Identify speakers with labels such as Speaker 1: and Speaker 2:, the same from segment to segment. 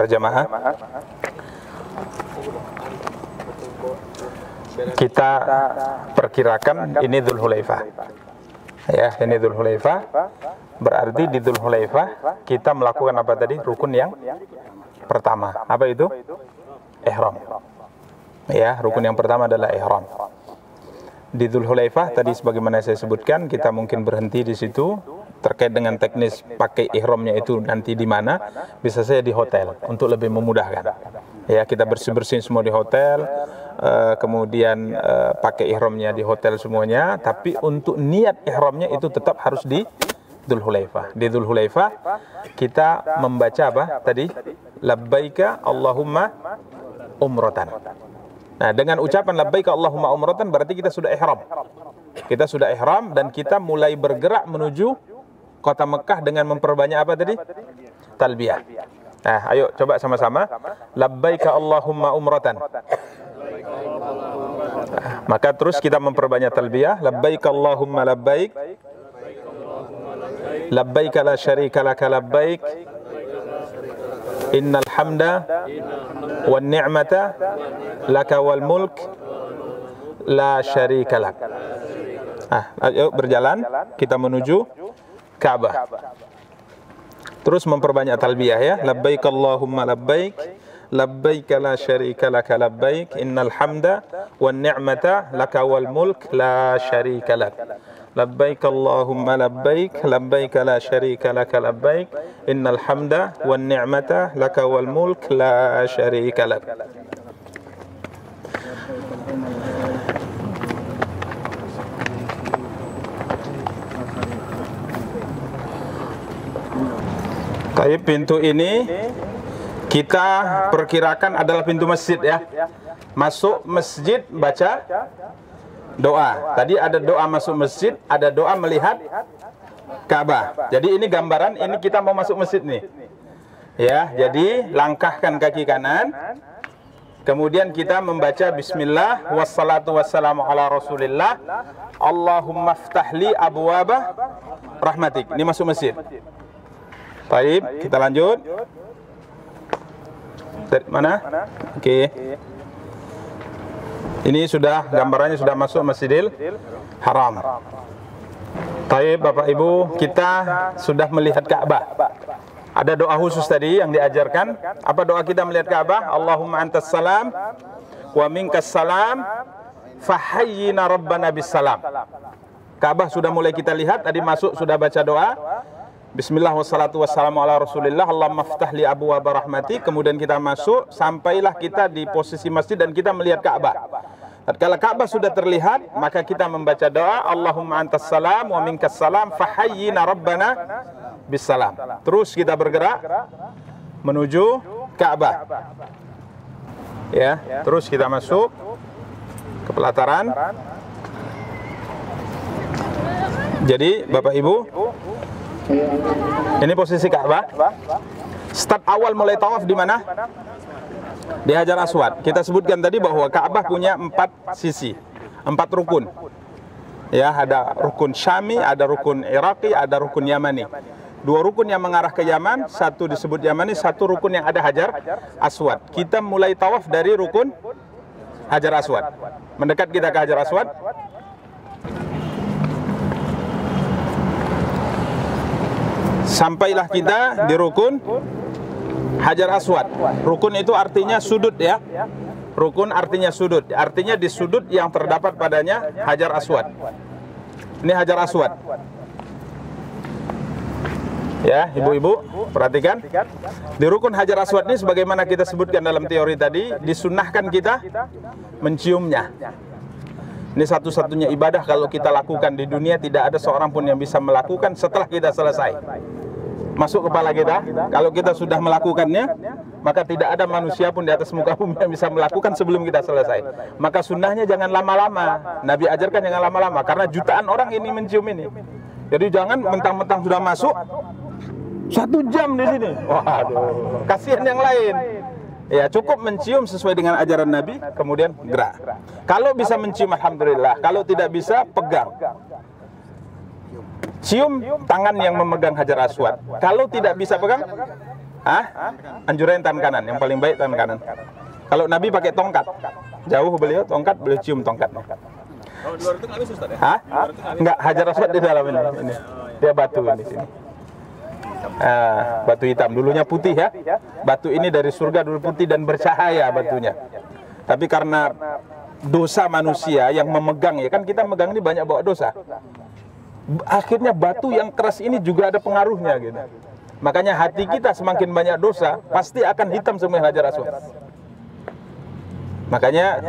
Speaker 1: para jamaah, kita perkirakan ini Dzulhulaifah. Ya, ini Dzulhulaifah. Berarti di Dzulhulaifah kita melakukan apa tadi? Rukun yang pertama. Apa itu? Ihram. Ya, rukun yang pertama adalah ihram. Di Dzulhulaifah tadi sebagaimana saya sebutkan, kita mungkin berhenti di situ. Terkait dengan teknis pakai ihramnya itu nanti di mana, bisa saya di hotel untuk lebih memudahkan. Ya, kita bersih-bersih semua di hotel, kemudian pakai ihramnya di hotel semuanya, tapi untuk niat ihramnya itu tetap harus di Dzulhulaifah. Di Dzulhulaifah kita membaca apa tadi? Labbaika Allahumma umratan. Nah, dengan ucapan labbaika Allahumma umratan berarti kita sudah ihram. Kita sudah ihram dan kita mulai bergerak menuju kota Mekah dengan memperbanyak apa tadi? Talbiyah. Nah, ayo coba sama-sama. Labbaika Allahumma umratan. Maka terus kita memperbanyak talbiyah. Labbaika Allahumma labbaik. Labbaika la syarika laka labbaik. Innal hamda wan ni'mata laka wal mulk la syarika lak. Ayo berjalan kita menuju Ka'bah. Terus memperbanyak talbiyah ya. Labbaik Allahumma labbaik. Labbaik la syarika laka labbaik. Innal hamda wan ni'mata laka wal mulk la syarika lak. Labbaik Allahumma labbaik. Labbaik la syarika laka labbaik. Innal hamda wan ni'mata laka wal mulk la syarika lak. Tapi pintu ini kita perkirakan adalah pintu masjid ya. Masuk masjid baca doa. Tadi ada doa masuk masjid, ada doa melihat Ka'bah. Jadi ini gambaran, ini kita mau masuk masjid nih. Ya, jadi langkahkan kaki kanan. Kemudian kita membaca bismillah wassalatu wassalamu ala rasulillah. Allahumma ftahli abwaba rahmatik. Ini masuk masjid. Baik, kita lanjut. Dari mana? Oke. Ini sudah gambarannya sudah masuk Masjidil Haram. Baik, Bapak Ibu, kita sudah melihat Ka'bah. Ada doa khusus tadi yang diajarkan. Apa doa kita melihat Ka'bah? Allahumma antas salam wa minkas salam fahayyina rabbana bis salam. Ka'bah sudah mulai kita lihat, tadi masuk sudah baca doa. Bismillah wassalatu wassalamu ala rasulillah. Allahumma ftahli abwaaba rahmati. Kemudian kita masuk, sampailah kita di posisi masjid dan kita melihat Ka'bah. Tatkala Ka'bah sudah terlihat, maka kita membaca doa Allahumma antas salam wa minkas salam fahayyina rabbana bis salam. Terus kita bergerak menuju Ka'bah. Ya, terus kita masuk ke pelataran. Jadi Bapak Ibu, ini posisi Ka'bah. Start awal mulai tawaf di mana? Di Hajar Aswad. Kita sebutkan tadi bahwa Ka'bah punya 4 sisi, 4 rukun. Ya, ada rukun Syami, ada rukun Iraqi, ada rukun Yamani. 2 rukun yang mengarah ke Yaman, 1 disebut Yamani, 1 rukun yang ada Hajar Aswad. Kita mulai tawaf dari rukun Hajar Aswad. Mendekat kita ke Hajar Aswad. Sampailah kita di rukun Hajar Aswad. Rukun itu artinya sudut ya. Rukun artinya sudut. Artinya di sudut yang terdapat padanya Hajar Aswad. Ini Hajar Aswad. Ya, ibu-ibu, perhatikan. Di rukun Hajar Aswad ini sebagaimana kita sebutkan dalam teori tadi, disunnahkan kita menciumnya. Ini satu-satunya ibadah kalau kita lakukan di dunia, tidak ada seorang pun yang bisa melakukan setelah kita selesai. Masuk kepala kita, kalau kita sudah melakukannya, maka tidak ada manusia pun di atas muka bumi yang bisa melakukan sebelum kita selesai. Maka sunnahnya jangan lama-lama. Nabi ajarkan jangan lama-lama, karena jutaan orang ini mencium ini. Jadi jangan mentang-mentang sudah masuk 1 jam di sini. Waduh, kasihan yang lain. Ya, cukup mencium sesuai dengan ajaran Nabi, kemudian gerak. Kalau bisa mencium, alhamdulillah. Kalau tidak bisa, pegang. Cium tangan yang memegang Hajar Aswad. Kalau tidak bisa pegang, Anjuran tangan kanan, yang paling baik tangan kanan. Kalau Nabi pakai tongkat, jauh beliau tongkat, beliau cium tongkatnya.
Speaker 2: Kalau di luar itu nggak bisa, Ustaz ya?
Speaker 1: Enggak, Hajar Aswad di dalam ini. Dia batu di sini. Batu hitam, dulunya putih ya. Batu ini dari surga dulu putih dan bercahaya batunya. Tapi karena dosa manusia yang memegang, ya kan kita megang ini banyak bawa dosa. Akhirnya batu yang keras ini juga ada pengaruhnya gitu. Makanya hati kita semakin banyak dosa, pasti akan hitam semua Hajar Aswad. Makanya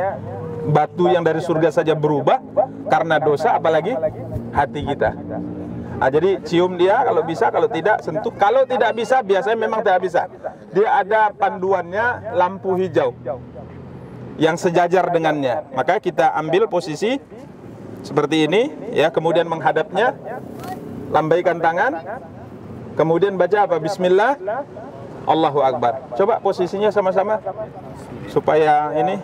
Speaker 1: batu yang dari surga saja berubah karena dosa, apalagi hati kita. Jadi cium dia kalau bisa, kalau tidak sentuh. Kalau tidak bisa, biasanya memang tidak bisa. Dia ada panduannya lampu hijau yang sejajar dengannya. Maka kita ambil posisi seperti ini, ya, kemudian menghadapnya, lambaikan tangan, kemudian baca apa? Bismillah, Allahu Akbar. Coba posisinya sama-sama supaya ini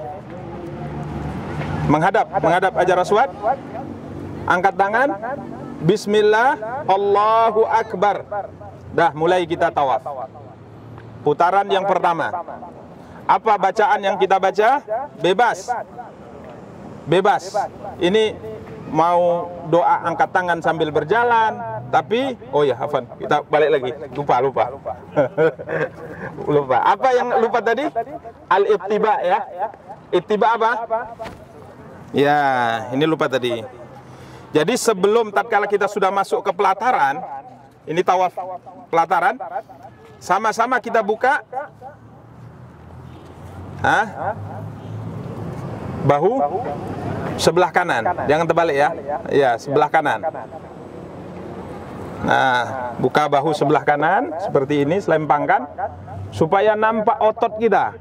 Speaker 1: menghadap Hajar Aswad. Angkat tangan, Bismillah, Allahu Akbar. Dah mulai kita tawaf. Putaran yang pertama. Apa bacaan yang kita baca? Bebas. Bebas. Ini mau doa angkat tangan sambil berjalan, tapi oh ya, Afan, kita balik lagi. Lupa. Lupa. Apa yang lupa tadi? Al-ittiba ya. Ittiba apa? Ya, ini lupa tadi. Jadi sebelum tatkala kita sudah masuk ke pelataran, ini tawaf pelataran, sama-sama kita buka bahu sebelah kanan, jangan terbalik ya. Ya, sebelah kanan. Nah, buka bahu sebelah kanan seperti ini, selempangkan supaya nampak otot kita.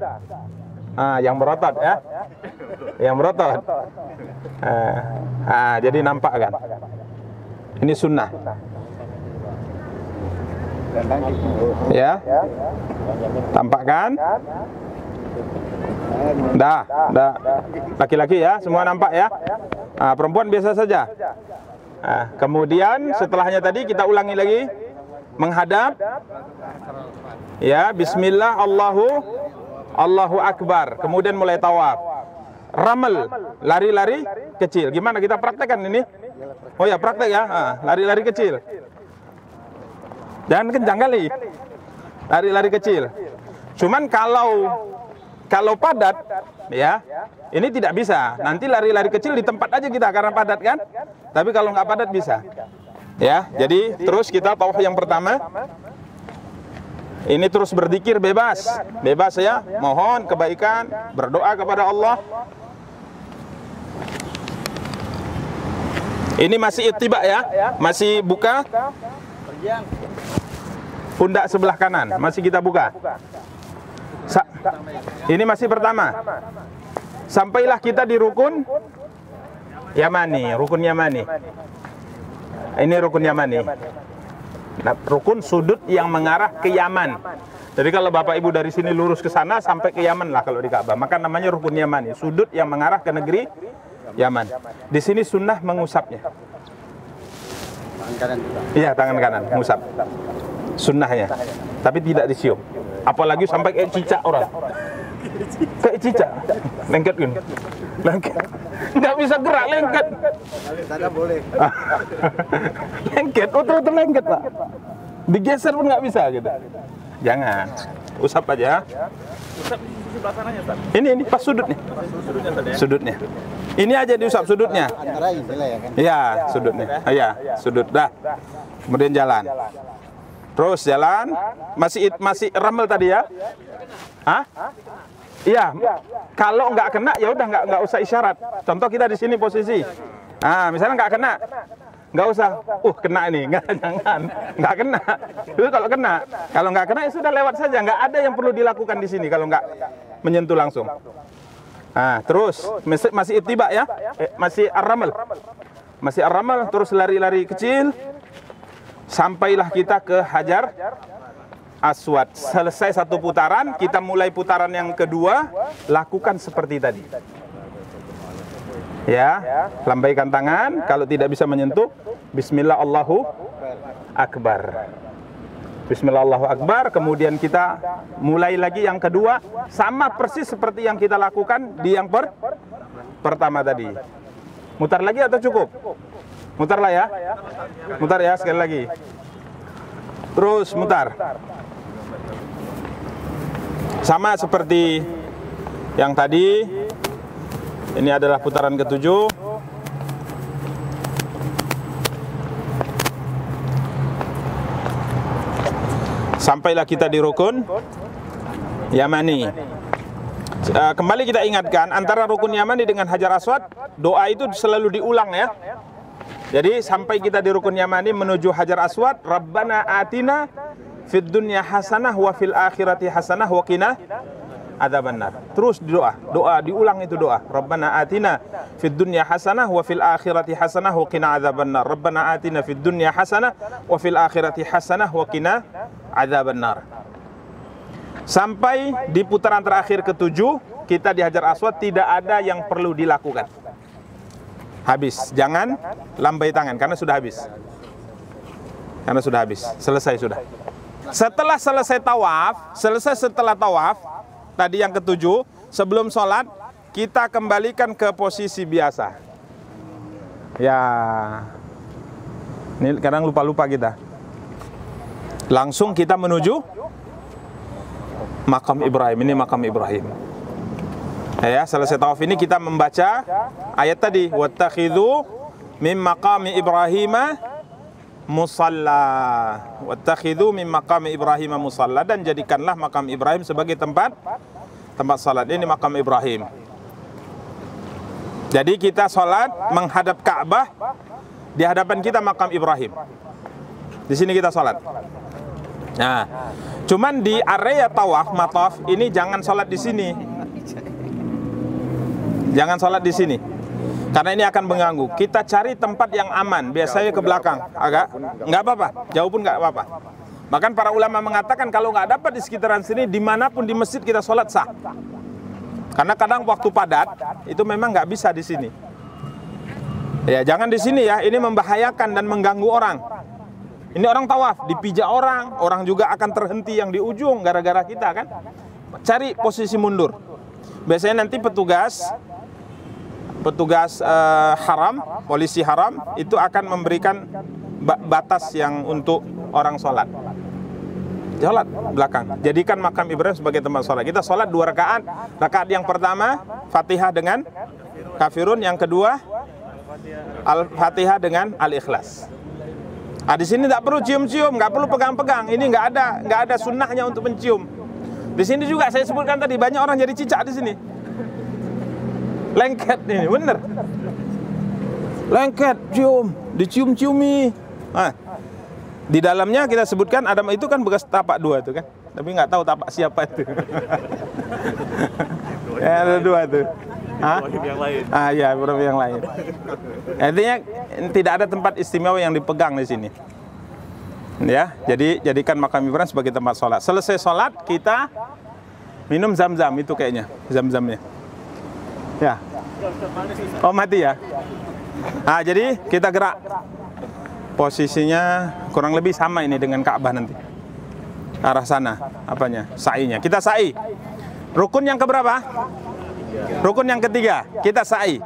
Speaker 1: Yang berotot ya. Yang berotot. Jadi nampak kan. Ini sunnah. Ya. Tampakkan. Dah. Laki-laki ya, semua nampak ya. Perempuan biasa saja. Kemudian setelahnya tadi kita ulangi lagi, menghadap. Ya, Bismillah, Allahu Akbar. Kemudian mulai tawaf. Ramel, lari-lari kecil. Gimana kita praktekkan ini? Oh ya, praktek ya. Lari-lari kecil. Jangan kencang kali. Lari-lari kecil. Cuman kalau padat ya, ini tidak bisa. Nanti lari-lari kecil di tempat aja kita karena padat kan. Tapi kalau nggak padat bisa. Ya, jadi terus kita tawaf yang pertama. Ini terus berzikir bebas ya, mohon kebaikan, berdoa kepada Allah. Ini masih ittiba ya, masih buka pundak sebelah kanan, masih kita buka. Ini masih pertama. Sampailah kita di rukun Yamani, rukun Yamani. Ini rukun Yamani. Nah, rukun sudut yang mengarah ke Yaman. Jadi kalau Bapak Ibu dari sini lurus ke sana sampai ke Yaman lah kalau di Ka'bah, maka namanya rukun Yamani, sudut yang mengarah ke negeri Yaman. Di sini sunnah mengusapnya. Tangan kanan juga. Iya, tangan kanan mengusap. Sunnahnya. Tapi tidak disium. Apalagi sampai kayak cicak orang. Kayak cicak. Lengket kan. Lengket. Nggak bisa gerak, lengket.
Speaker 2: Sana boleh.
Speaker 1: Lengket, betul-betul lengket Pak. Digeser pun nggak bisa gitu. Jangan, usap aja.
Speaker 2: Usap di sebelah sananya, Ustaz.
Speaker 1: Ini pas sudutnya.
Speaker 2: Sudutnya tadi ya.
Speaker 1: Sudutnya. Ini aja diusap sudutnya.
Speaker 2: Antara inilah ya kan.
Speaker 1: Iya, sudutnya. Iya, sudut dah. Kemudian jalan. Terus jalan. Masih ramel tadi ya? Hah? Iya. Kalau nggak kena ya udah nggak usah isyarat. Contoh kita di sini posisi. Misalnya nggak kena, nggak usah. Kena ini, jangan. Nggak kena. Itu kalau kena. Kalau nggak kena ya sudah lewat saja. Nggak ada yang perlu dilakukan di sini kalau nggak menyentuh langsung. Terus masih ittiba ya, masih ar-ramal. Masih ar-ramal, terus lari-lari kecil. Sampailah kita ke Hajar Aswad. Selesai satu putaran, kita mulai putaran yang kedua, lakukan seperti tadi. Ya, lambaikan tangan, kalau tidak bisa menyentuh, Bismillah, Allahu Akbar. Bismillah Allahu Akbar. Kemudian kita mulai lagi yang kedua, sama persis seperti yang kita lakukan di yang pertama tadi. Mutar lagi atau cukup? Mutar lah ya. Mutar ya sekali lagi. Terus mutar. Sama seperti yang tadi. Ini adalah putaran ketujuh. Sampailah kita di rukun Yamani. Kembali kita ingatkan, antara rukun Yamani dengan Hajar Aswad, doa itu selalu diulang ya. Jadi sampai kita di rukun Yamani menuju Hajar Aswad, Rabbana atina fid dunya hasanah wa fil akhirati hasanah wa qina adzabannar. Terus doa diulang itu doa. Rabbana atina fid dunya hasanah wa fil akhirati hasanah wa qina adzabannar. Rabbana atina fid dunya hasanah wa fil akhirati hasanah wa qina adzabannar. Sampai di putaran terakhir ketujuh, kita di Hajar Aswad tidak ada yang perlu dilakukan. Habis, jangan lambai tangan karena sudah habis. Karena sudah habis, selesai sudah. Setelah setelah tawaf, tadi yang ketujuh, sebelum sholat, kita kembalikan ke posisi biasa. Ya, ini kadang lupa-lupa kita. Langsung kita menuju makam Ibrahim. Ini makam Ibrahim. Ya, selesai tawaf ini kita membaca ayat tadi, wattakhidhu min maqami Ibrahim musalla. Wattakhidhu min maqami Ibrahim musalla, dan jadikanlah makam Ibrahim sebagai tempat salat. Ini makam Ibrahim. Jadi kita salat menghadap Ka'bah, di hadapan kita makam Ibrahim. Di sini kita salat. Nah, cuman di area tawaf, mataf ini jangan salat di sini. Jangan sholat di sini, karena ini akan mengganggu. Kita cari tempat yang aman, biasanya ke belakang, agak nggak apa-apa, jauh pun nggak apa-apa. Bahkan para ulama mengatakan kalau nggak dapat di sekitaran sini, dimanapun di masjid kita sholat sah. Karena kadang waktu padat itu memang nggak bisa di sini. Ya jangan di sini ya, ini membahayakan dan mengganggu orang. Ini orang tawaf, dipijak orang juga akan terhenti yang di ujung gara-gara kita kan. Cari posisi mundur. Biasanya nanti petugas haram, polisi haram itu akan memberikan batas yang untuk orang sholat belakang. Jadikan makam Ibrahim sebagai tempat sholat. Kita sholat 2 rakaat. Rakaat yang pertama Fatihah dengan Kafirun, yang kedua Al-Fatihah dengan Al-Ikhlas. Di sini tidak perlu cium-cium, nggak perlu pegang-pegang. Ini nggak ada sunnahnya untuk mencium. Di sini juga saya sebutkan tadi banyak orang jadi cicak di sini. Lengket ini, bener. Lengket, cium, dicium-ciumi. Di dalamnya kita sebutkan Adam itu kan bekas tapak 2 itu kan. Tapi nggak tahu tapak siapa itu. Ya, ada 2 tuh. Ibrahim yang lain. Ya, Ibrahim yang lain. Artinya tidak ada tempat istimewa yang dipegang di sini. Ya, jadi jadikan makam Ibrahim sebagai tempat sholat. Selesai sholat kita minum zam-zam itu kayaknya, zam-zamnya. Ya. Oh mati ya. Jadi kita gerak. Posisinya kurang lebih sama ini dengan Ka'bah nanti. Arah sana, apanya? Sa'inya. Kita sa'i. Rukun yang keberapa? Rukun yang ketiga. Kita sa'i.